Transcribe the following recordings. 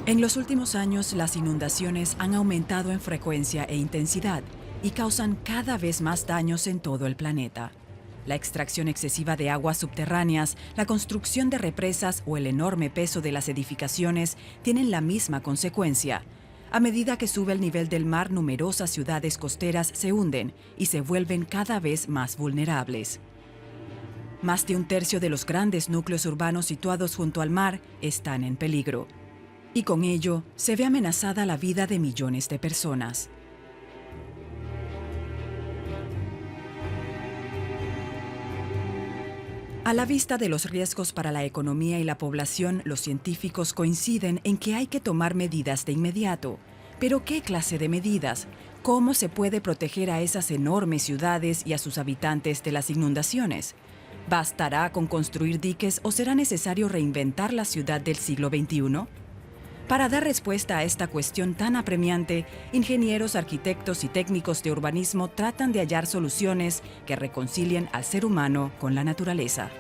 En los últimos años, las inundaciones han aumentado en frecuencia e intensidad y causan cada vez más daños en todo el planeta. La extracción excesiva de aguas subterráneas, la construcción de represas o el enorme peso de las edificaciones tienen la misma consecuencia. A medida que sube el nivel del mar, numerosas ciudades costeras se hunden y se vuelven cada vez más vulnerables. Más de un tercio de los grandes núcleos urbanos situados junto al mar están en peligro. Y con ello, se ve amenazada la vida de millones de personas. A la vista de los riesgos para la economía y la población, los científicos coinciden en que hay que tomar medidas de inmediato. ¿Pero qué clase de medidas? ¿Cómo se puede proteger a esas enormes ciudades y a sus habitantes de las inundaciones? ¿Bastará con construir diques o será necesario reinventar la ciudad del siglo XXI? Para dar respuesta a esta cuestión tan apremiante, ingenieros, arquitectos y técnicos de urbanismo tratan de hallar soluciones que reconcilien al ser humano con la naturaleza.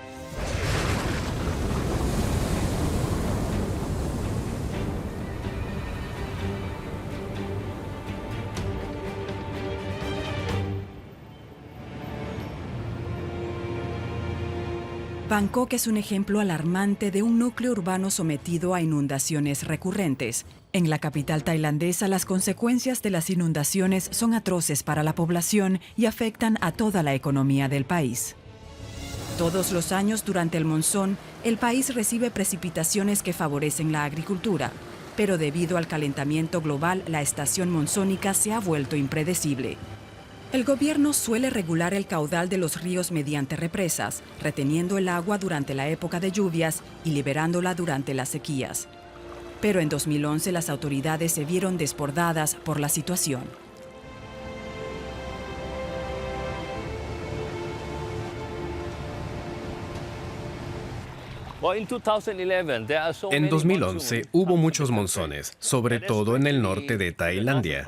Bangkok es un ejemplo alarmante de un núcleo urbano sometido a inundaciones recurrentes. En la capital tailandesa, las consecuencias de las inundaciones son atroces para la población y afectan a toda la economía del país. Todos los años durante el monzón, el país recibe precipitaciones que favorecen la agricultura, pero debido al calentamiento global, la estación monzónica se ha vuelto impredecible. El gobierno suele regular el caudal de los ríos mediante represas, reteniendo el agua durante la época de lluvias y liberándola durante las sequías. Pero en 2011 las autoridades se vieron desbordadas por la situación. En 2011 hubo muchos monzones, sobre todo en el norte de Tailandia.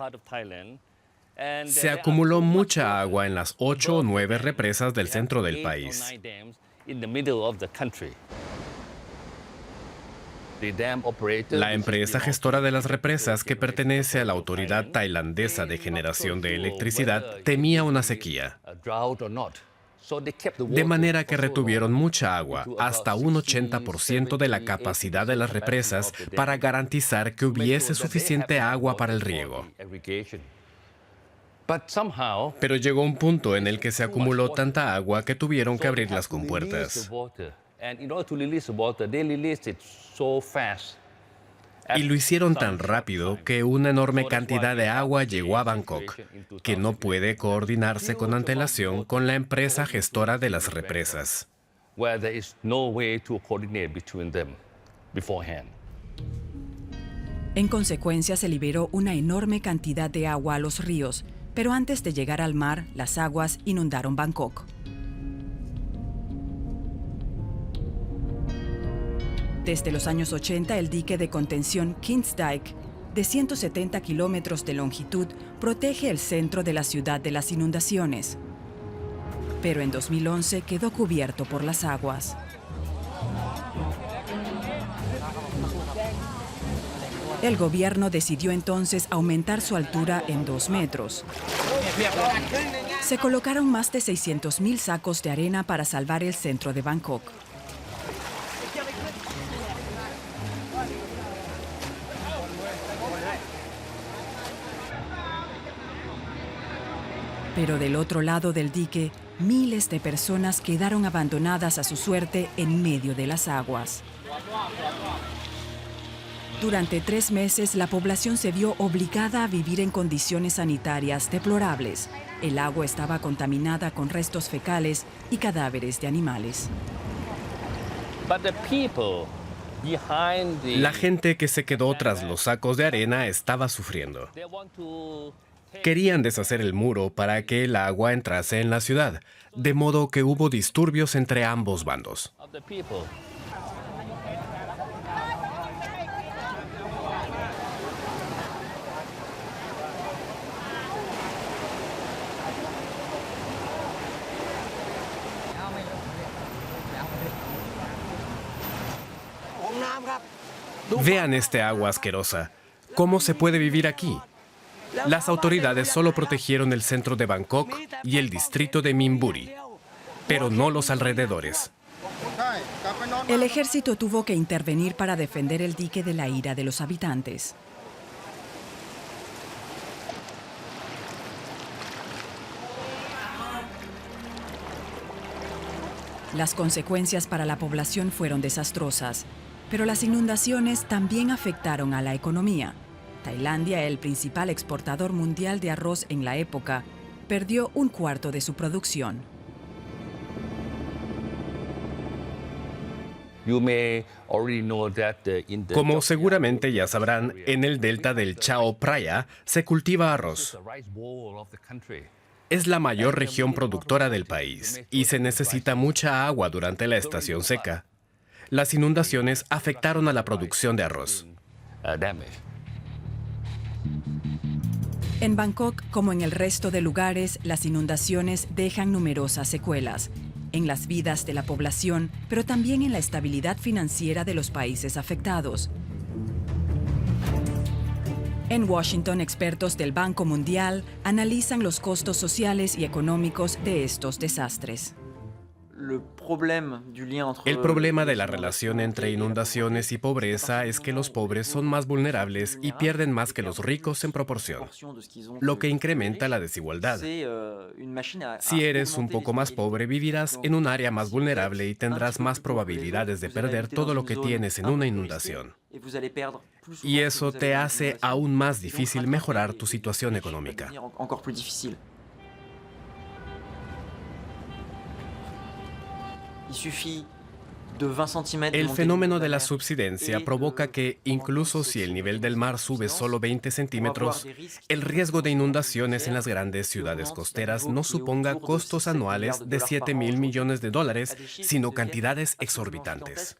Se acumuló mucha agua en las 8 o 9 represas del centro del país. La empresa gestora de las represas, que pertenece a la Autoridad Tailandesa de Generación de Electricidad, temía una sequía. De manera que retuvieron mucha agua, hasta un 80% de la capacidad de las represas, para garantizar que hubiese suficiente agua para el riego. Pero llegó un punto en el que se acumuló tanta agua que tuvieron que abrir las compuertas. Y lo hicieron tan rápido que una enorme cantidad de agua llegó a Bangkok, que no puede coordinarse con antelación con la empresa gestora de las represas. En consecuencia, se liberó una enorme cantidad de agua a los ríos, pero antes de llegar al mar, las aguas inundaron Bangkok. Desde los años 80, el dique de contención Kingsdyke, de 170 kilómetros de longitud, protege el centro de la ciudad de las inundaciones. Pero en 2011 quedó cubierto por las aguas. El gobierno decidió entonces aumentar su altura en 2 metros. Se colocaron más de 600,000 sacos de arena para salvar el centro de Bangkok. Pero del otro lado del dique, miles de personas quedaron abandonadas a su suerte en medio de las aguas. Durante 3 meses, la población se vio obligada a vivir en condiciones sanitarias deplorables. El agua estaba contaminada con restos fecales y cadáveres de animales. La gente que se quedó tras los sacos de arena estaba sufriendo. Querían deshacer el muro para que el agua entrase en la ciudad, de modo que hubo disturbios entre ambos bandos. Vean este agua asquerosa. ¿Cómo se puede vivir aquí? Las autoridades solo protegieron el centro de Bangkok y el distrito de Minburi, pero no los alrededores. El ejército tuvo que intervenir para defender el dique de la ira de los habitantes. Las consecuencias para la población fueron desastrosas, pero las inundaciones también afectaron a la economía. Tailandia, el principal exportador mundial de arroz en la época, perdió un cuarto de su producción. Como seguramente ya sabrán, en el delta del Chao Phraya se cultiva arroz. Es la mayor región productora del país y se necesita mucha agua durante la estación seca. Las inundaciones afectaron a la producción de arroz. En Bangkok, como en el resto de lugares, las inundaciones dejan numerosas secuelas en las vidas de la población, pero también en la estabilidad financiera de los países afectados. En Washington, expertos del Banco Mundial analizan los costos sociales y económicos de estos desastres. El problema de la relación entre inundaciones y pobreza es que los pobres son más vulnerables y pierden más que los ricos en proporción, lo que incrementa la desigualdad. Si eres un poco más pobre, vivirás en un área más vulnerable y tendrás más probabilidades de perder todo lo que tienes en una inundación. Y eso te hace aún más difícil mejorar tu situación económica. El fenómeno de la subsidencia provoca que, incluso si el nivel del mar sube solo 20 centímetros, el riesgo de inundaciones en las grandes ciudades costeras no suponga costos anuales de $7.000 millones, sino cantidades exorbitantes.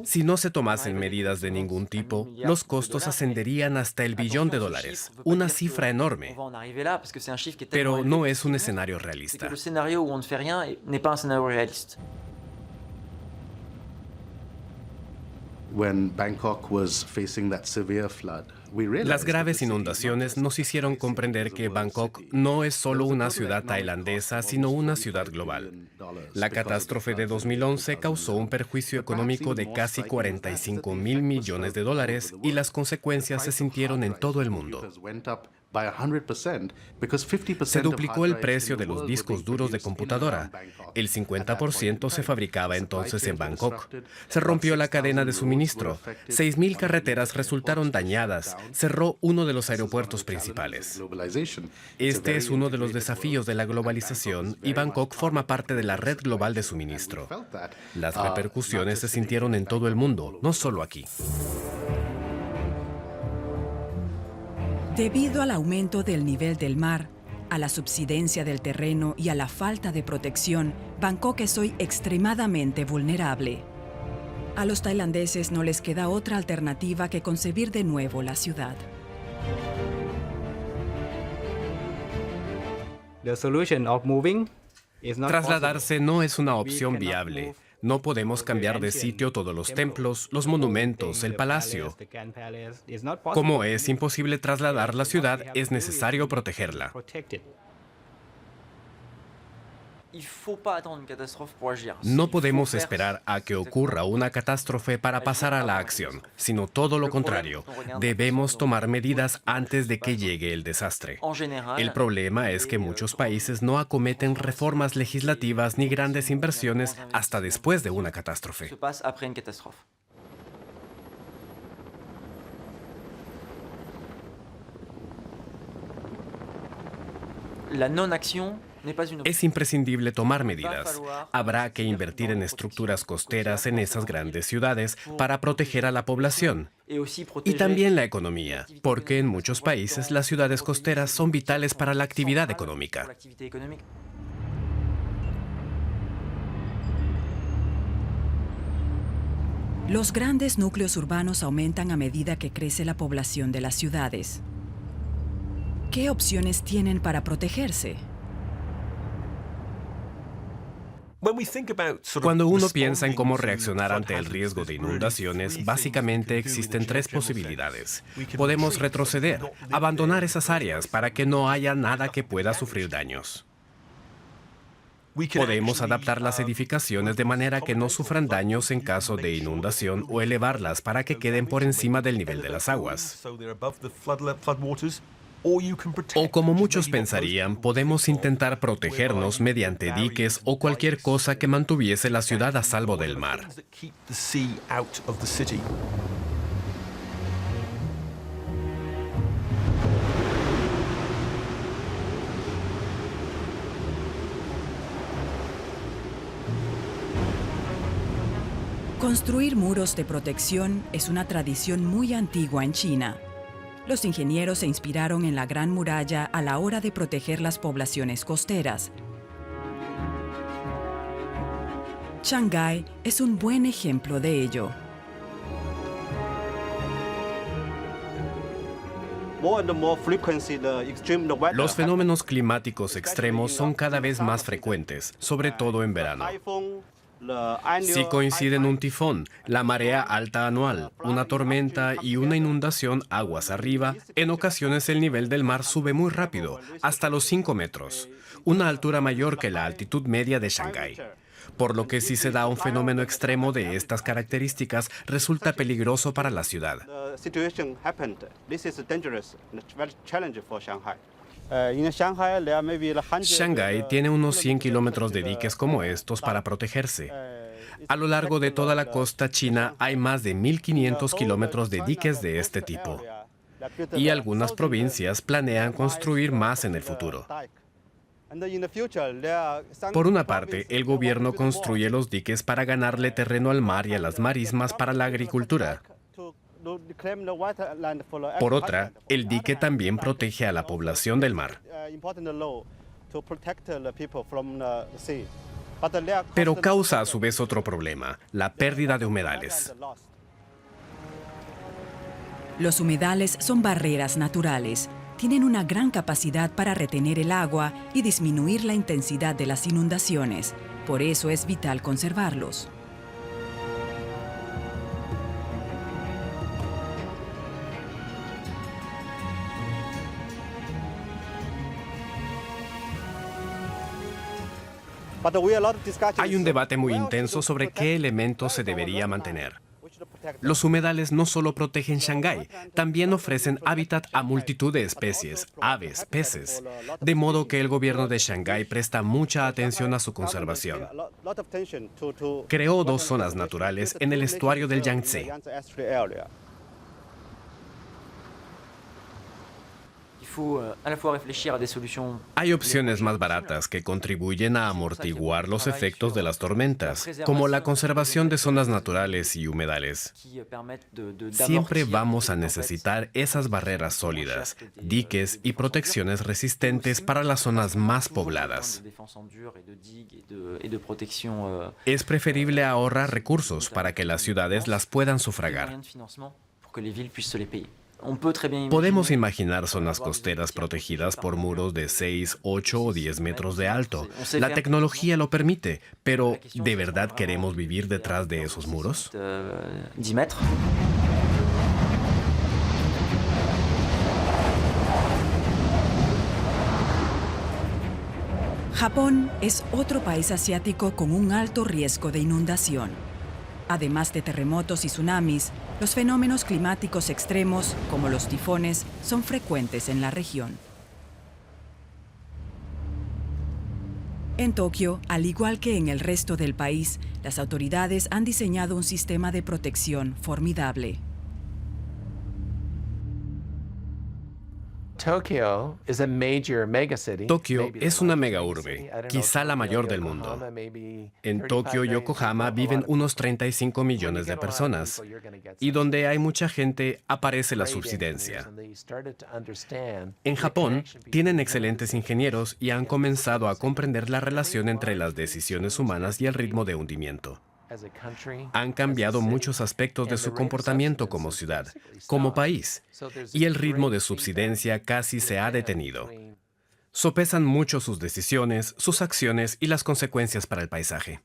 Si no se tomasen medidas de ningún tipo, los costos ascenderían hasta el $1 billón, una cifra enorme. Pero no es un escenario realista. Las graves inundaciones nos hicieron comprender que Bangkok no es solo una ciudad tailandesa, sino una ciudad global. La catástrofe de 2011 causó un perjuicio económico de casi $45.000 millones y las consecuencias se sintieron en todo el mundo. Se duplicó el precio de los discos duros de computadora. El 50% se fabricaba entonces en Bangkok. Se rompió la cadena de suministro. 6.000 carreteras resultaron dañadas. Cerró uno de los aeropuertos principales. Este es uno de los desafíos de la globalización y Bangkok forma parte de la red global de suministro. Las repercusiones se sintieron en todo el mundo, no solo aquí. Debido al aumento del nivel del mar, a la subsidencia del terreno y a la falta de protección, Bangkok es hoy extremadamente vulnerable. A los tailandeses no les queda otra alternativa que concebir de nuevo la ciudad. Trasladarse no es una opción viable. No podemos cambiar de sitio todos los templos, los monumentos, el palacio. Como es imposible trasladar la ciudad, es necesario protegerla. No podemos esperar a que ocurra una catástrofe para pasar a la acción, sino todo lo contrario. Debemos tomar medidas antes de que llegue el desastre. El problema es que muchos países no acometen reformas legislativas ni grandes inversiones hasta después de una catástrofe. Es imprescindible tomar medidas. Habrá que invertir en estructuras costeras en esas grandes ciudades para proteger a la población. Y también la economía, porque en muchos países las ciudades costeras son vitales para la actividad económica. Los grandes núcleos urbanos aumentan a medida que crece la población de las ciudades. ¿Qué opciones tienen para protegerse? Cuando uno piensa en cómo reaccionar ante el riesgo de inundaciones, básicamente existen tres posibilidades. Podemos retroceder, abandonar esas áreas para que no haya nada que pueda sufrir daños. Podemos adaptar las edificaciones de manera que no sufran daños en caso de inundación o elevarlas para que queden por encima del nivel de las aguas. O como muchos pensarían, podemos intentar protegernos mediante diques o cualquier cosa que mantuviese la ciudad a salvo del mar. Construir muros de protección es una tradición muy antigua en China. Los ingenieros se inspiraron en la Gran Muralla a la hora de proteger las poblaciones costeras. Shanghái es un buen ejemplo de ello. Los fenómenos climáticos extremos son cada vez más frecuentes, sobre todo en verano. Si coinciden un tifón, la marea alta anual, una tormenta y una inundación aguas arriba, en ocasiones el nivel del mar sube muy rápido, hasta los 5 metros, una altura mayor que la altitud media de Shanghái. Por lo que si se da un fenómeno extremo de estas características, resulta peligroso para la ciudad. Shanghái tiene unos 100 kilómetros de diques como estos para protegerse. A lo largo de toda la costa china hay más de 1.500 kilómetros de diques de este tipo. Y algunas provincias planean construir más en el futuro. Por una parte, el gobierno construye los diques para ganarle terreno al mar y a las marismas para la agricultura. Por otra, el dique también protege a la población del mar. Pero causa a su vez otro problema, la pérdida de humedales. Los humedales son barreras naturales. Tienen una gran capacidad para retener el agua y disminuir la intensidad de las inundaciones. Por eso es vital conservarlos. Hay un debate muy intenso sobre qué elementos se debería mantener. Los humedales no solo protegen Shanghái, también ofrecen hábitat a multitud de especies, aves, peces, de modo que el gobierno de Shanghái presta mucha atención a su conservación. Creó 2 zonas naturales en el estuario del Yangtze. Hay opciones más baratas que contribuyen a amortiguar los efectos de las tormentas, como la conservación de zonas naturales y humedales. Siempre vamos a necesitar esas barreras sólidas, diques y protecciones resistentes para las zonas más pobladas. Es preferible ahorrar recursos para que las ciudades las puedan sufragar. Podemos imaginar zonas costeras protegidas por muros de 6, 8 o 10 metros de alto. La tecnología lo permite, pero ¿de verdad queremos vivir detrás de esos muros? Japón es otro país asiático con un alto riesgo de inundación. Además de terremotos y tsunamis, los fenómenos climáticos extremos, como los tifones, son frecuentes en la región. En Tokio, al igual que en el resto del país, las autoridades han diseñado un sistema de protección formidable. Tokio es una megaurbe, quizá la mayor del mundo. En Tokio y Yokohama viven unos 35 millones de personas, y donde hay mucha gente aparece la subsidencia. En Japón, tienen excelentes ingenieros y han comenzado a comprender la relación entre las decisiones humanas y el ritmo de hundimiento. Han cambiado muchos aspectos de su comportamiento como ciudad, como país, y el ritmo de subsidencia casi se ha detenido. Sopesan mucho sus decisiones, sus acciones y las consecuencias para el paisaje.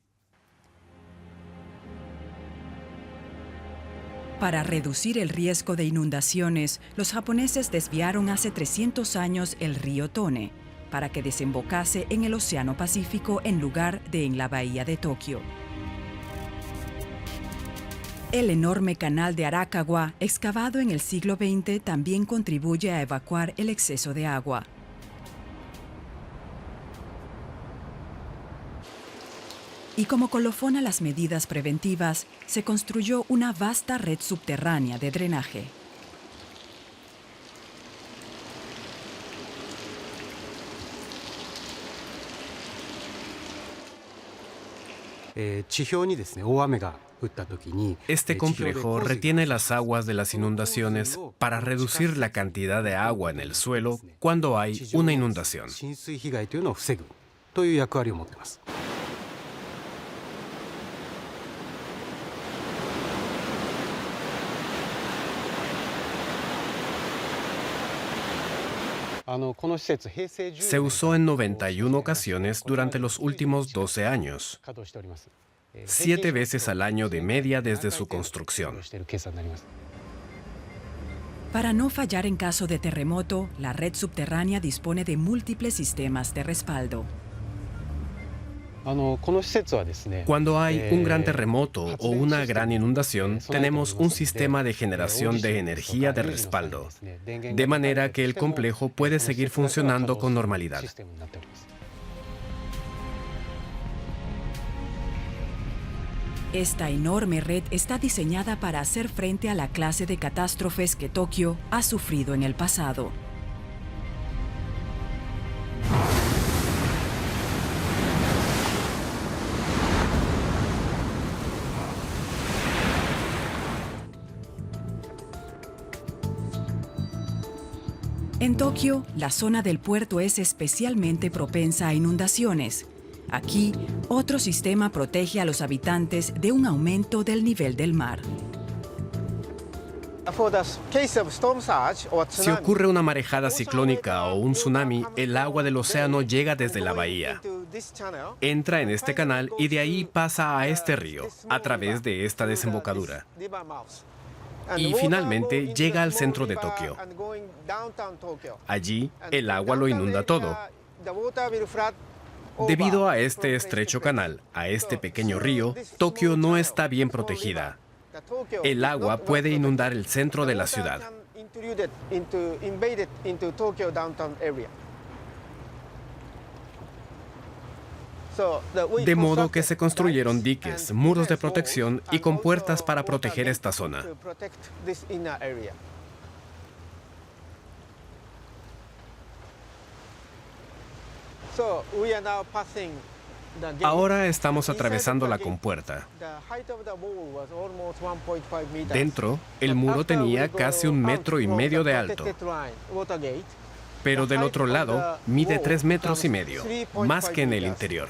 Para reducir el riesgo de inundaciones, los japoneses desviaron hace 300 años el río Tone para que desembocase en el Océano Pacífico en lugar de en la bahía de Tokio. El enorme canal de Arakawa, excavado en el siglo XX, también contribuye a evacuar el exceso de agua. Y como colofón a las medidas preventivas, se construyó una vasta red subterránea de drenaje. Este complejo retiene las aguas de las inundaciones para reducir la cantidad de agua en el suelo cuando hay una inundación. Se usó en 91 ocasiones durante los últimos 12 años, 7 veces al año de media desde su construcción. Para no fallar en caso de terremoto, la red subterránea dispone de múltiples sistemas de respaldo. Cuando hay un gran terremoto o una gran inundación, tenemos un sistema de generación de energía de respaldo, de manera que el complejo puede seguir funcionando con normalidad. Esta enorme red está diseñada para hacer frente a la clase de catástrofes que Tokio ha sufrido en el pasado. En Tokio, la zona del puerto es especialmente propensa a inundaciones. Aquí, otro sistema protege a los habitantes de un aumento del nivel del mar. Si ocurre una marejada ciclónica o un tsunami, el agua del océano llega desde la bahía, entra en este canal y de ahí pasa a este río, a través de esta desembocadura. Y finalmente llega al centro de Tokio. Allí, el agua lo inunda todo. Debido a este estrecho canal, a este pequeño río, Tokio no está bien protegida. El agua puede inundar el centro de la ciudad. De modo que se construyeron diques, muros de protección y compuertas para proteger esta zona. Ahora estamos atravesando la compuerta. Dentro, el muro tenía casi 1,5 metros de alto. Pero del otro lado, mide 3,5 metros, más que en el interior.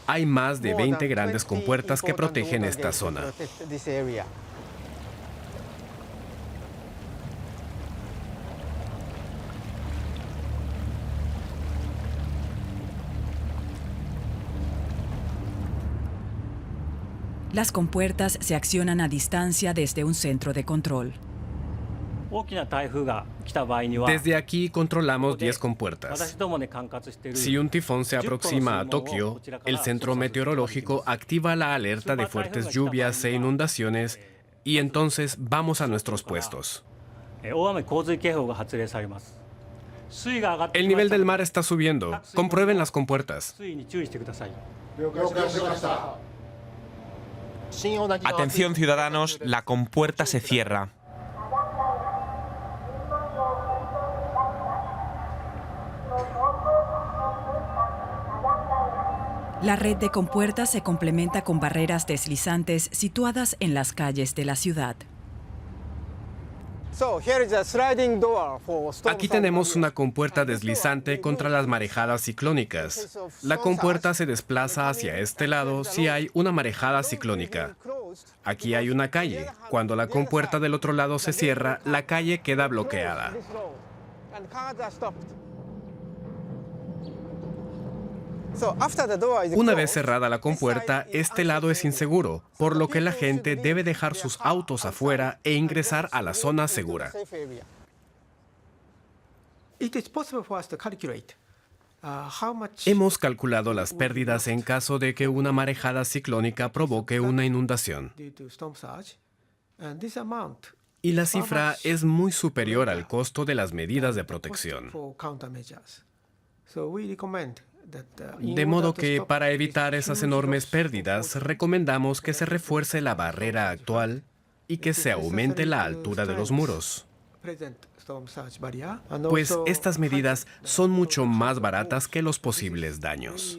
Hay más de 20 grandes compuertas que protegen esta zona. Las compuertas se accionan a distancia desde un centro de control. Desde aquí controlamos 10 compuertas. Si un tifón se aproxima a Tokio, el centro meteorológico activa la alerta de fuertes lluvias e inundaciones y entonces vamos a nuestros puestos. El nivel del mar está subiendo. Comprueben las compuertas. Atención, ciudadanos, la compuerta se cierra. La red de compuertas se complementa con barreras deslizantes situadas en las calles de la ciudad. Aquí tenemos una compuerta deslizante contra las marejadas ciclónicas. La compuerta se desplaza hacia este lado si hay una marejada ciclónica. Aquí hay una calle. Cuando la compuerta del otro lado se cierra, la calle queda bloqueada. Una vez cerrada la compuerta, este lado es inseguro, por lo que la gente debe dejar sus autos afuera e ingresar a la zona segura. Hemos calculado las pérdidas en caso de que una marejada ciclónica provoque una inundación. Y la cifra es muy superior al costo de las medidas de protección. De modo que, para evitar esas enormes pérdidas, recomendamos que se refuerce la barrera actual y que se aumente la altura de los muros. Pues estas medidas son mucho más baratas que los posibles daños.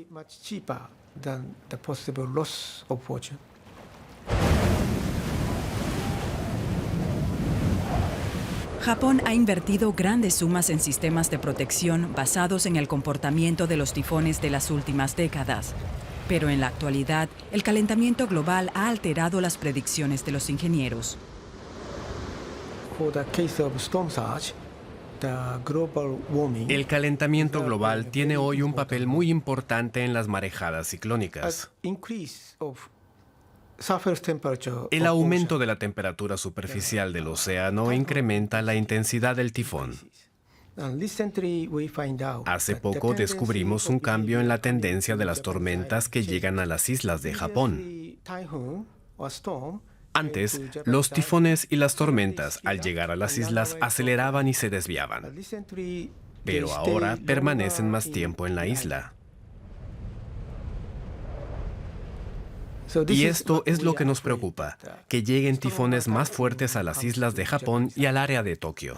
Japón ha invertido grandes sumas en sistemas de protección basados en el comportamiento de los tifones de las últimas décadas. Pero en la actualidad, el calentamiento global ha alterado las predicciones de los ingenieros. El calentamiento global tiene hoy un papel muy importante en las marejadas ciclónicas. El aumento de la temperatura superficial del océano incrementa la intensidad del tifón. Hace poco descubrimos un cambio en la tendencia de las tormentas que llegan a las islas de Japón. Antes, los tifones y las tormentas, al llegar a las islas, aceleraban y se desviaban. Pero ahora permanecen más tiempo en la isla. Y esto es lo que nos preocupa, que lleguen tifones más fuertes a las islas de Japón y al área de Tokio.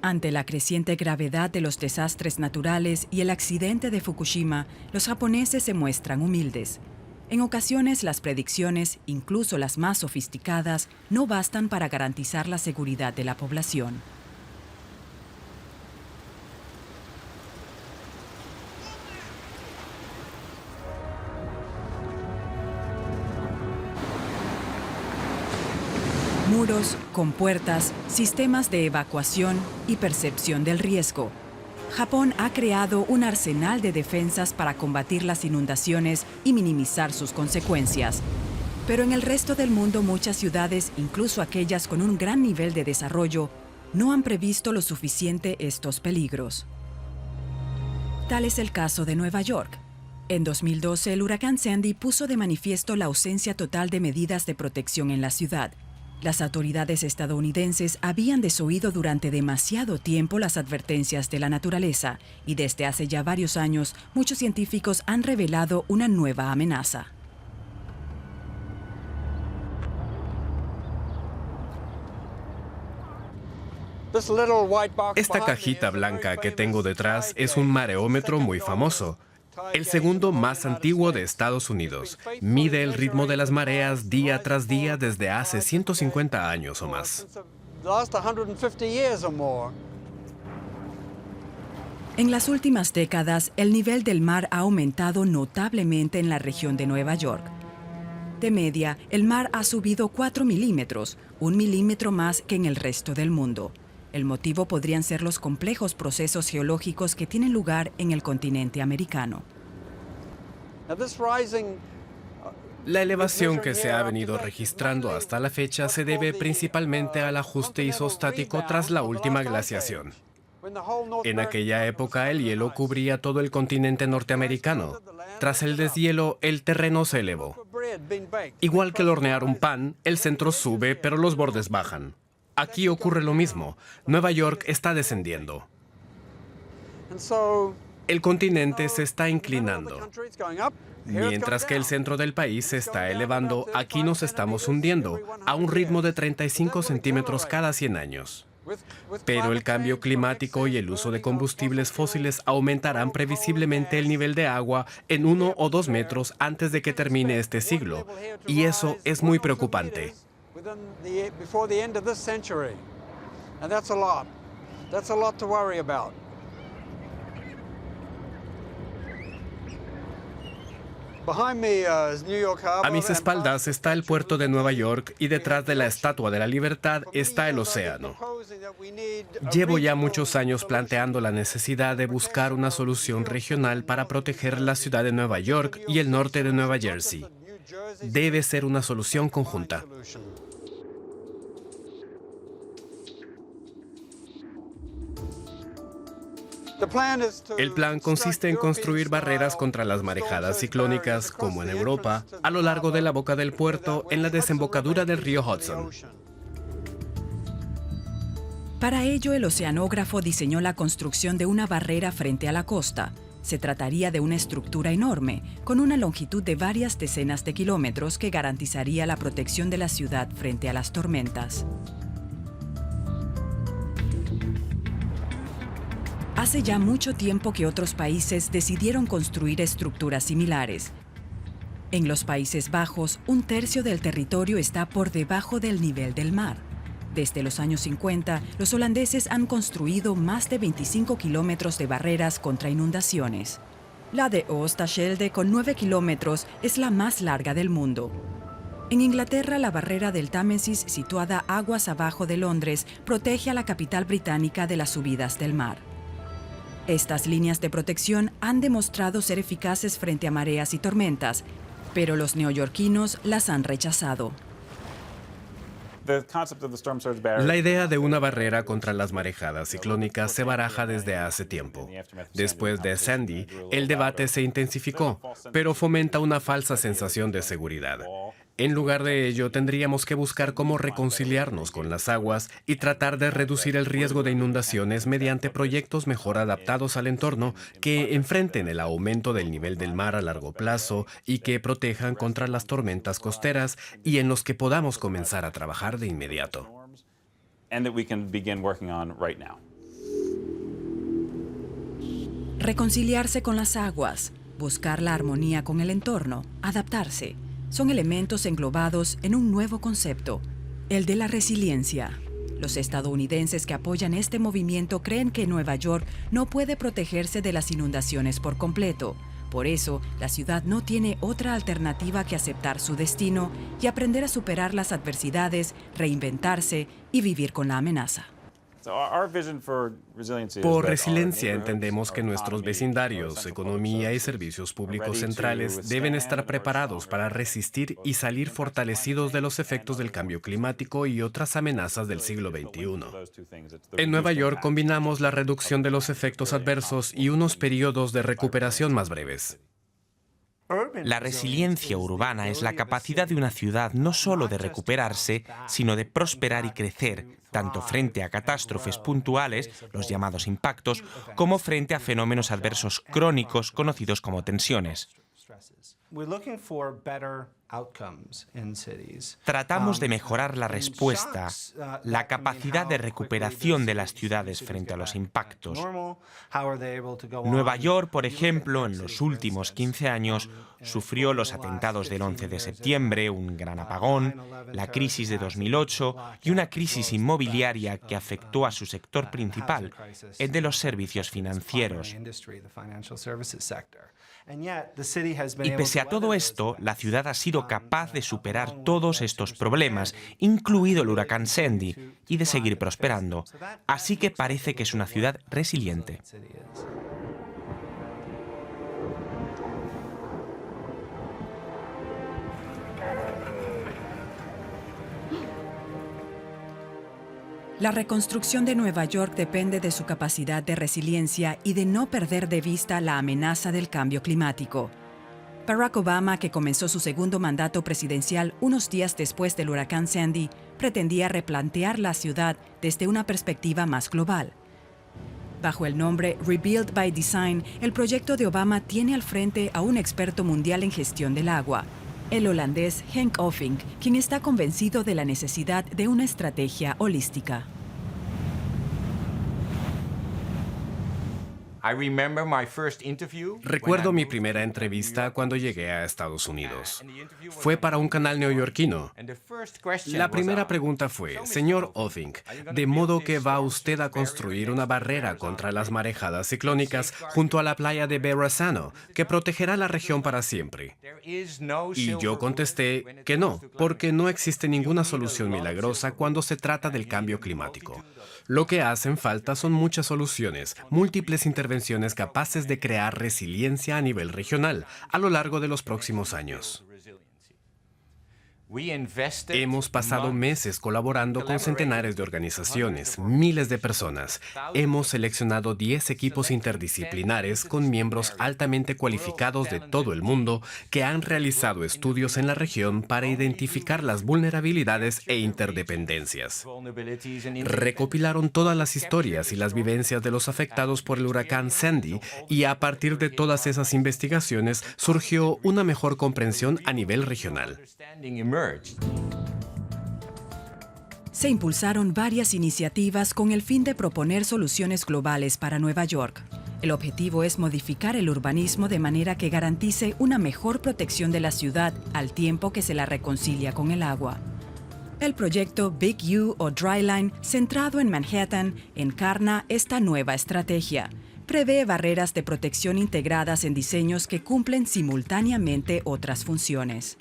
Ante la creciente gravedad de los desastres naturales y el accidente de Fukushima, los japoneses se muestran humildes. En ocasiones, las predicciones, incluso las más sofisticadas, no bastan para garantizar la seguridad de la población. Muros, compuertas, sistemas de evacuación y percepción del riesgo. Japón ha creado un arsenal de defensas para combatir las inundaciones y minimizar sus consecuencias. Pero en el resto del mundo, muchas ciudades, incluso aquellas con un gran nivel de desarrollo, no han previsto lo suficiente estos peligros. Tal es el caso de Nueva York. En 2012, el huracán Sandy puso de manifiesto la ausencia total de medidas de protección en la ciudad. Las autoridades estadounidenses habían desoído durante demasiado tiempo las advertencias de la naturaleza y desde hace ya varios años muchos científicos han revelado una nueva amenaza. Esta cajita blanca que tengo detrás es un mareómetro muy famoso. El segundo más antiguo de Estados Unidos. Mide el ritmo de las mareas día tras día desde hace 150 años o más. En las últimas décadas, el nivel del mar ha aumentado notablemente en la región de Nueva York. De media, el mar ha subido 4 milímetros, 1 milímetro más que en el resto del mundo. El motivo podrían ser los complejos procesos geológicos que tienen lugar en el continente americano. La elevación que se ha venido registrando hasta la fecha se debe principalmente al ajuste isostático tras la última glaciación. En aquella época, el hielo cubría todo el continente norteamericano. Tras el deshielo, el terreno se elevó. Igual que el hornear un pan, el centro sube, pero los bordes bajan. Aquí ocurre lo mismo. Nueva York está descendiendo. El continente se está inclinando. Mientras que el centro del país se está elevando, aquí nos estamos hundiendo a un ritmo de 35 centímetros cada 100 años. Pero el cambio climático y el uso de combustibles fósiles aumentarán previsiblemente el nivel de agua en 1 o 2 metros antes de que termine este siglo. Y eso es muy preocupante. A mis espaldas está el puerto de Nueva York y detrás de la Estatua de la Libertad está el océano. Llevo ya muchos años planteando la necesidad de buscar una solución regional para proteger la ciudad de Nueva York y el norte de Nueva Jersey. Debe ser una solución conjunta. El plan consiste en construir barreras contra las marejadas ciclónicas, como en Europa, a lo largo de la boca del puerto en la desembocadura del río Hudson. Para ello, el oceanógrafo diseñó la construcción de una barrera frente a la costa. Se trataría de una estructura enorme, con una longitud de varias decenas de kilómetros que garantizaría la protección de la ciudad frente a las tormentas. Hace ya mucho tiempo que otros países decidieron construir estructuras similares. En los Países Bajos, 1/3 del territorio está por debajo del nivel del mar. Desde los años 50, los holandeses han construido más de 25 kilómetros de barreras contra inundaciones. La de Oosterschelde, con 9 kilómetros, es la más larga del mundo. En Inglaterra, la barrera del Támesis, situada aguas abajo de Londres, protege a la capital británica de las subidas del mar. Estas líneas de protección han demostrado ser eficaces frente a mareas y tormentas, pero los neoyorquinos las han rechazado. La idea de una barrera contra las marejadas ciclónicas se baraja desde hace tiempo. Después de Sandy, el debate se intensificó, pero fomenta una falsa sensación de seguridad. En lugar de ello, tendríamos que buscar cómo reconciliarnos con las aguas y tratar de reducir el riesgo de inundaciones mediante proyectos mejor adaptados al entorno que enfrenten el aumento del nivel del mar a largo plazo y que protejan contra las tormentas costeras y en los que podamos comenzar a trabajar de inmediato. Reconciliarse con las aguas, buscar la armonía con el entorno, adaptarse. Son elementos englobados en un nuevo concepto, el de la resiliencia. Los estadounidenses que apoyan este movimiento creen que Nueva York no puede protegerse de las inundaciones por completo. Por eso, la ciudad no tiene otra alternativa que aceptar su destino y aprender a superar las adversidades, reinventarse y vivir con la amenaza. Por resiliencia entendemos que nuestros vecindarios, economía y servicios públicos centrales deben estar preparados para resistir y salir fortalecidos de los efectos del cambio climático y otras amenazas del siglo XXI. En Nueva York combinamos la reducción de los efectos adversos y unos periodos de recuperación más breves. La resiliencia urbana es la capacidad de una ciudad no solo de recuperarse, sino de prosperar y crecer, tanto frente a catástrofes puntuales, los llamados impactos, como frente a fenómenos adversos crónicos conocidos como tensiones. Tratamos de mejorar la respuesta, la capacidad de recuperación de las ciudades frente a los impactos. Nueva York, por ejemplo, en los últimos 15 años, sufrió los atentados del 11 de septiembre, un gran apagón, la crisis de 2008 y una crisis inmobiliaria que afectó a su sector principal, el de los servicios financieros. Y pese a todo esto, la ciudad ha sido capaz de superar todos estos problemas, incluido el huracán Sandy, y de seguir prosperando. Así que parece que es una ciudad resiliente. La reconstrucción de Nueva York depende de su capacidad de resiliencia y de no perder de vista la amenaza del cambio climático. Barack Obama, que comenzó su segundo mandato presidencial unos días después del huracán Sandy, pretendía replantear la ciudad desde una perspectiva más global. Bajo el nombre Rebuild by Design, el proyecto de Obama tiene al frente a un experto mundial en gestión del agua, el holandés Henk Offink, quien está convencido de la necesidad de una estrategia holística. Recuerdo mi primera entrevista cuando llegué a Estados Unidos. Fue para un canal neoyorquino. La primera pregunta fue: señor Othing, ¿de modo que va usted a construir una barrera contra las marejadas ciclónicas junto a la playa de Verrazano, que protegerá la región para siempre? Y yo contesté que no, porque no existe ninguna solución milagrosa cuando se trata del cambio climático. Lo que hacen falta son muchas soluciones, múltiples intervenciones capaces de crear resiliencia a nivel regional a lo largo de los próximos años. Hemos pasado meses colaborando con centenares de organizaciones, miles de personas. Hemos seleccionado 10 equipos interdisciplinares con miembros altamente cualificados de todo el mundo que han realizado estudios en la región para identificar las vulnerabilidades e interdependencias. Recopilaron todas las historias y las vivencias de los afectados por el huracán Sandy y a partir de todas esas investigaciones surgió una mejor comprensión a nivel regional. Se impulsaron varias iniciativas con el fin de proponer soluciones globales para Nueva York. El objetivo es modificar el urbanismo de manera que garantice una mejor protección de la ciudad al tiempo que se la reconcilia con el agua. El proyecto Big U o Dryline, centrado en Manhattan, encarna esta nueva estrategia. Prevé barreras de protección integradas en diseños que cumplen simultáneamente otras funciones.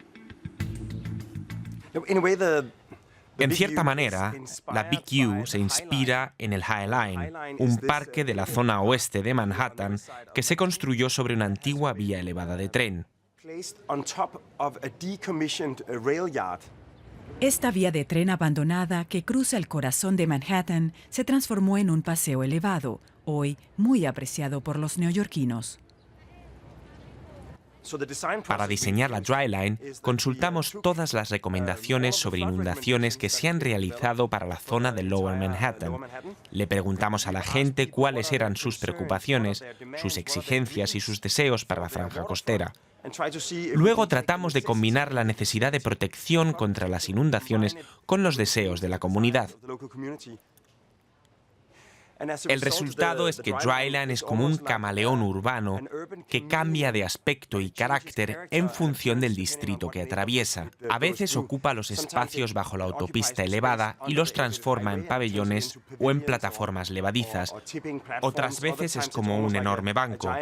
En cierta manera, la Big U se inspira en el High Line, un parque de la zona oeste de Manhattan que se construyó sobre una antigua vía elevada de tren. Esta vía de tren abandonada que cruza el corazón de Manhattan se transformó en un paseo elevado, hoy muy apreciado por los neoyorquinos. Para diseñar la Dryline, consultamos todas las recomendaciones sobre inundaciones que se han realizado para la zona de Lower Manhattan. Le preguntamos a la gente cuáles eran sus preocupaciones, sus exigencias y sus deseos para la franja costera. Luego tratamos de combinar la necesidad de protección contra las inundaciones con los deseos de la comunidad. El resultado es que Dryline es como un camaleón urbano que cambia de aspecto y carácter en función del distrito que atraviesa. A veces ocupa los espacios bajo la autopista elevada y los transforma en pabellones o en plataformas levadizas. Otras veces es como un enorme banco.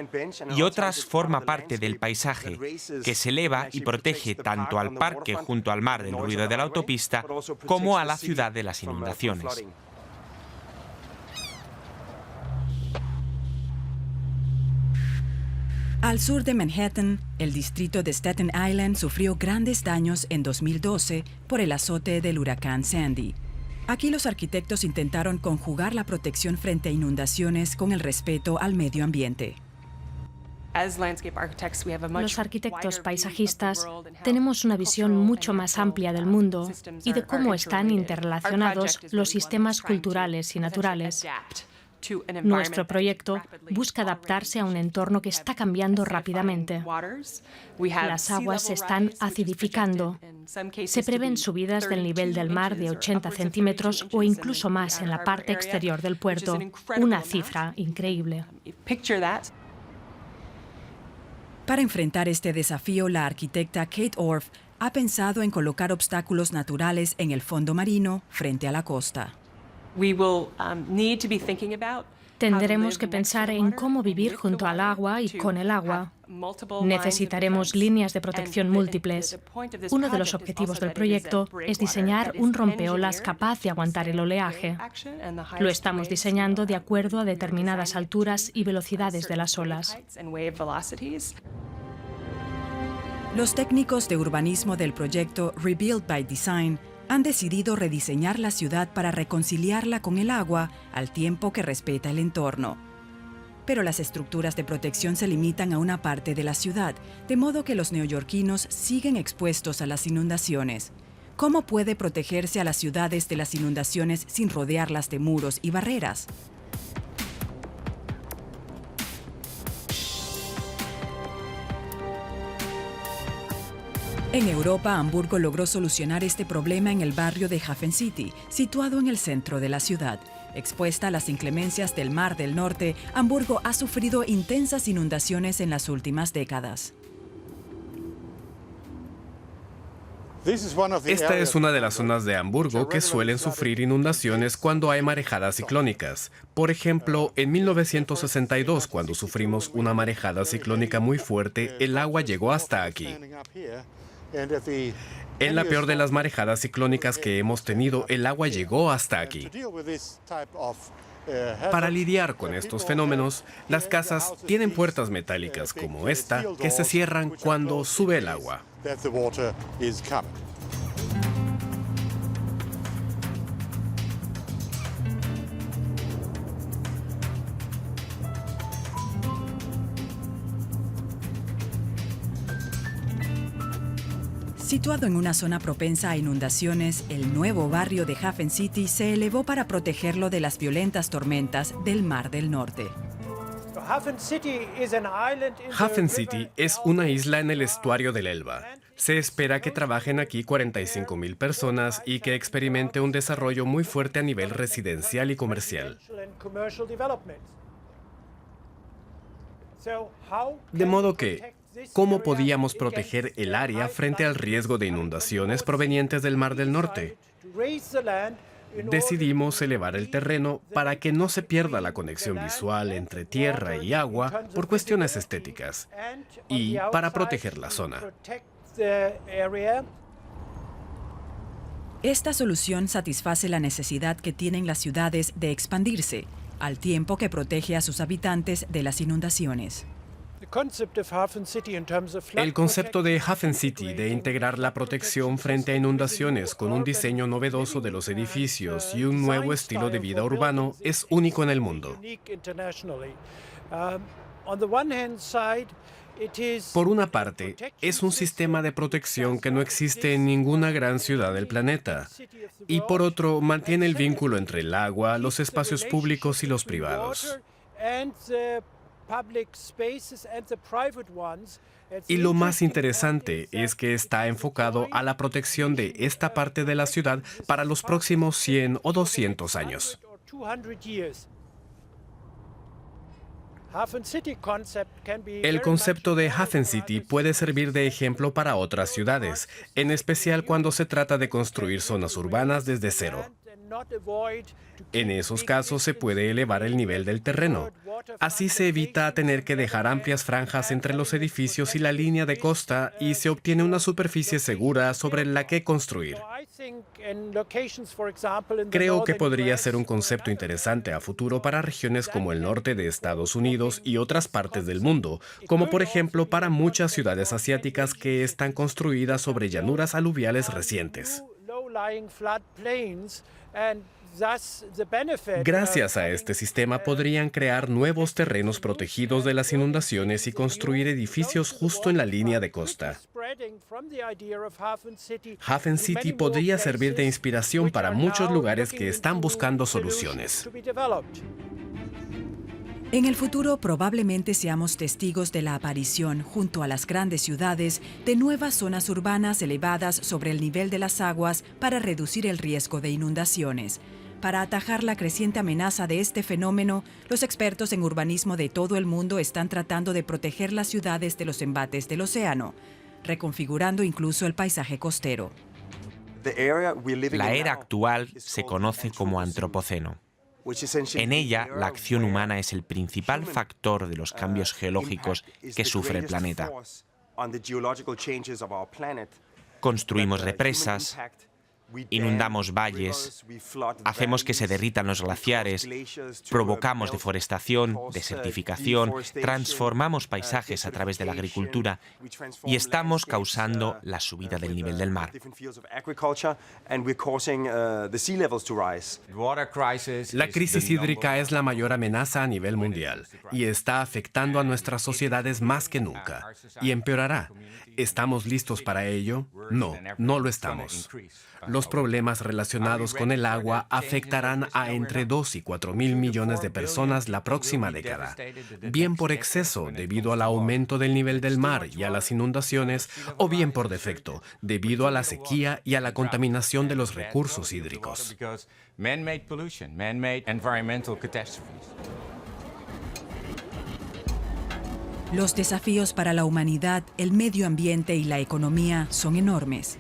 Y otras forma parte del paisaje, que se eleva y protege tanto al parque junto al mar del ruido de la autopista como a la ciudad de las inundaciones. Al sur de Manhattan, el distrito de Staten Island sufrió grandes daños en 2012 por el azote del huracán Sandy. Aquí los arquitectos intentaron conjugar la protección frente a inundaciones con el respeto al medio ambiente. Los arquitectos paisajistas tenemos una visión mucho más amplia del mundo y de cómo están interrelacionados los sistemas culturales y naturales. Nuestro proyecto busca adaptarse a un entorno que está cambiando rápidamente. Las aguas se están acidificando. Se prevén subidas del nivel del mar de 80 centímetros o incluso más en la parte exterior del puerto, una cifra increíble. Para enfrentar este desafío, la arquitecta Kate Orff ha pensado en colocar obstáculos naturales en el fondo marino frente a la costa. Tendremos que pensar en cómo vivir junto al agua y con el agua. Necesitaremos líneas de protección múltiples. Uno de los objetivos del proyecto es diseñar un rompeolas capaz de aguantar el oleaje. Lo estamos diseñando de acuerdo a determinadas alturas y velocidades de las olas. Los técnicos de urbanismo del proyecto Rebuild by Design han decidido rediseñar la ciudad para reconciliarla con el agua al tiempo que respeta el entorno. Pero las estructuras de protección se limitan a una parte de la ciudad, de modo que los neoyorquinos siguen expuestos a las inundaciones. ¿Cómo puede protegerse a las ciudades de las inundaciones sin rodearlas de muros y barreras? En Europa, Hamburgo logró solucionar este problema en el barrio de Hafen City, situado en el centro de la ciudad. Expuesta a las inclemencias del Mar del Norte, Hamburgo ha sufrido intensas inundaciones en las últimas décadas. Esta es una de las zonas de Hamburgo que suelen sufrir inundaciones cuando hay marejadas ciclónicas. Por ejemplo, en 1962, cuando sufrimos una marejada ciclónica muy fuerte, el agua llegó hasta aquí. En la peor de las marejadas ciclónicas que hemos tenido, el agua llegó hasta aquí. Para lidiar con estos fenómenos, las casas tienen puertas metálicas como esta que se cierran cuando sube el agua. Situado en una zona propensa a inundaciones, el nuevo barrio de Hafen City se elevó para protegerlo de las violentas tormentas del Mar del Norte. Hafen City es una isla en el estuario del Elba. Se espera que trabajen aquí 45.000 personas y que experimente un desarrollo muy fuerte a nivel residencial y comercial. De modo que, ¿cómo podíamos proteger el área frente al riesgo de inundaciones provenientes del Mar del Norte? Decidimos elevar el terreno para que no se pierda la conexión visual entre tierra y agua por cuestiones estéticas y para proteger la zona. Esta solución satisface la necesidad que tienen las ciudades de expandirse, al tiempo que protege a sus habitantes de las inundaciones. El concepto de Hafen City de integrar la protección frente a inundaciones con un diseño novedoso de los edificios y un nuevo estilo de vida urbano es único en el mundo. Por una parte, es un sistema de protección que no existe en ninguna gran ciudad del planeta. Y por otro, mantiene el vínculo entre el agua, los espacios públicos y los privados. Y lo más interesante es que está enfocado a la protección de esta parte de la ciudad para los próximos 100 o 200 años. El concepto de Hafen City puede servir de ejemplo para otras ciudades, en especial cuando se trata de construir zonas urbanas desde cero. En esos casos se puede elevar el nivel del terreno. Así se evita tener que dejar amplias franjas entre los edificios y la línea de costa y se obtiene una superficie segura sobre la que construir. Creo que podría ser un concepto interesante a futuro para regiones como el norte de Estados Unidos y otras partes del mundo, como por ejemplo para muchas ciudades asiáticas que están construidas sobre llanuras aluviales recientes. Gracias a este sistema podrían crear nuevos terrenos protegidos de las inundaciones y construir edificios justo en la línea de costa. Hafen City podría servir de inspiración para muchos lugares que están buscando soluciones. En el futuro probablemente seamos testigos de la aparición, junto a las grandes ciudades, de nuevas zonas urbanas elevadas sobre el nivel de las aguas para reducir el riesgo de inundaciones. Para atajar la creciente amenaza de este fenómeno, los expertos en urbanismo de todo el mundo están tratando de proteger las ciudades de los embates del océano, reconfigurando incluso el paisaje costero. La era actual se conoce como antropoceno. En ella, la acción humana es el principal factor de los cambios geológicos que sufre el planeta. Construimos represas, inundamos valles, hacemos que se derritan los glaciares, provocamos deforestación, desertificación, transformamos paisajes a través de la agricultura y estamos causando la subida del nivel del mar. La crisis hídrica es la mayor amenaza a nivel mundial y está afectando a nuestras sociedades más que nunca. Y empeorará. ¿Estamos listos para ello? No, no lo estamos. Los los problemas relacionados con el agua afectarán a entre 2 y 4 mil millones de personas la próxima década, bien por exceso debido al aumento del nivel del mar y a las inundaciones, o bien por defecto debido a la sequía y a la contaminación de los recursos hídricos. Los desafíos para la humanidad, el medio ambiente y la economía son enormes.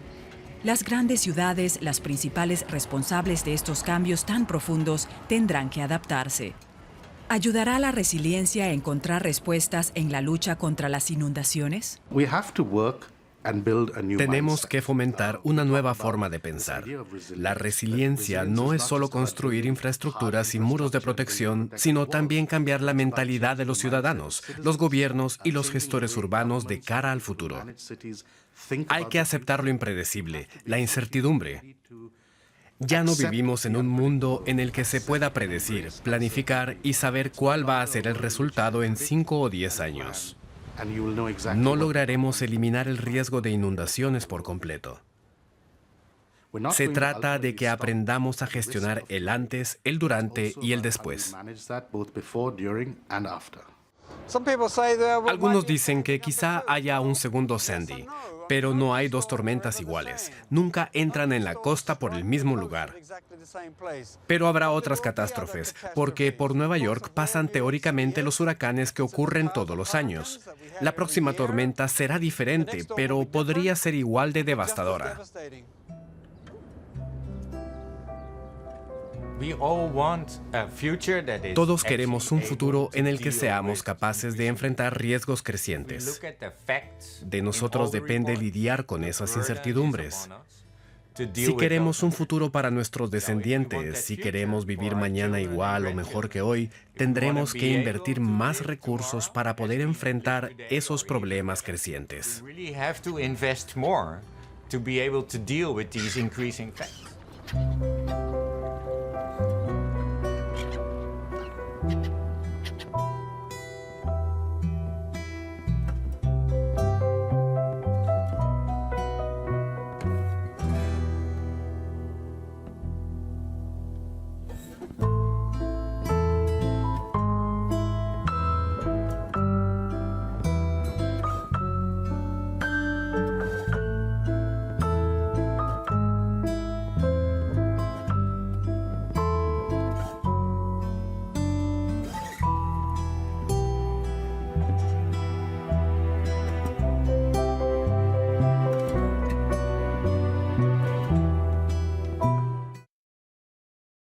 Las grandes ciudades, las principales responsables de estos cambios tan profundos, tendrán que adaptarse. ¿Ayudará a la resiliencia a encontrar respuestas en la lucha contra las inundaciones? Tenemos que fomentar una nueva forma de pensar. La resiliencia no es solo construir infraestructuras y muros de protección, sino también cambiar la mentalidad de los ciudadanos, los gobiernos y los gestores urbanos de cara al futuro. Hay que aceptar lo impredecible, la incertidumbre. Ya no vivimos en un mundo en el que se pueda predecir, planificar y saber cuál va a ser el resultado en 5 o 10 años. No lograremos eliminar el riesgo de inundaciones por completo. Se trata de que aprendamos a gestionar el antes, el durante y el después. Algunos dicen que quizá haya un segundo Sandy, pero no hay dos tormentas iguales. Nunca entran en la costa por el mismo lugar. Pero habrá otras catástrofes, porque por Nueva York pasan teóricamente los huracanes que ocurren todos los años. La próxima tormenta será diferente, pero podría ser igual de devastadora. Todos queremos un futuro en el que seamos capaces de enfrentar riesgos crecientes. De nosotros depende lidiar con esas incertidumbres. Si queremos un futuro para nuestros descendientes, si queremos vivir mañana igual o mejor que hoy, tendremos que invertir más recursos para poder enfrentar esos problemas crecientes. To be able to deal with these increasing threats.